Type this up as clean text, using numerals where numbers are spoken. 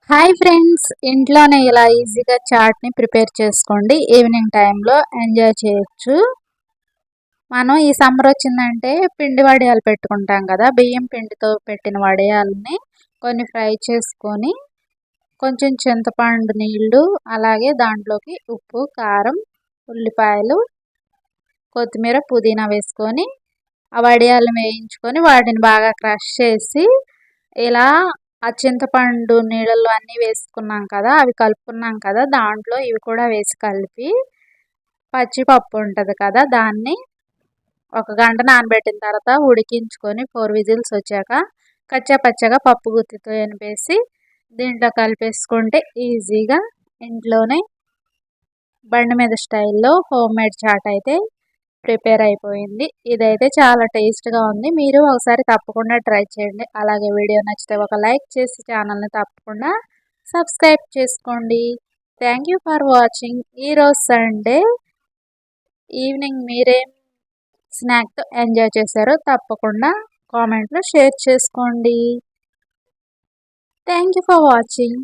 Hi friends, ఇంట్లోనే ఇలా ఈజీగా చాట్ని ప్రిపేర్ చేసుకోండి. ఈవినింగ్ టైంలో ఎంజాయ్ చేయొచ్చు. మనం ఈ సమ్మర్ వచ్చిందంటే పిండి వడియాలు పెట్టుకుంటాం కదా. బియ్యం పిండితో పెట్టిన వడియాలని కొన్ని ఫ్రై చేసుకొని కొంచెం చింతపండు నీళ్ళు, అలాగే దాంట్లోకి ఉప్పు, కారం, ఉల్లిపాయలు, కొత్తిమీర, పుదీనా వేసుకొని ఆ వడియాలను వేయించుకొని వాటిని బాగా క్రష్ చేసి ఇలా ఆ చింతపండు నీళ్ళల్లో అన్నీ వేసుకున్నాం కదా, అవి కలుపుకున్నాం కదా, దాంట్లో ఇవి కూడా వేసి కలిపి పచ్చిపప్పు ఉంటుంది కదా, దాన్ని ఒక గంట నానబెట్టిన తర్వాత ఉడికించుకొని 4 విజిల్స్ వచ్చాక కచ్చా పచ్చగా పప్పు గుత్తితో ఎనిపేసి దీంట్లో కలిపేసుకుంటే ఈజీగా ఇంట్లోనే బండి మీద స్టైల్లో హోమ్ మేడ్ చాట్ అయితే ప్రిపేర్ అయిపోయింది. ఇదైతే చాలా టేస్ట్గా ఉంది. మీరు ఒకసారి తప్పకుండా ట్రై చేయండి. అలాగే వీడియో నచ్చితే ఒక లైక్ చేసి ఛానల్ని తప్పకుండా సబ్స్క్రైబ్ చేసుకోండి. Thank you for watching. ఈరోజు సండే ఈవినింగ్ మీరేం స్నాక్తో ఎంజాయ్ చేశారో తప్పకుండా కామెంట్లో షేర్ చేసుకోండి. Thank you for watching.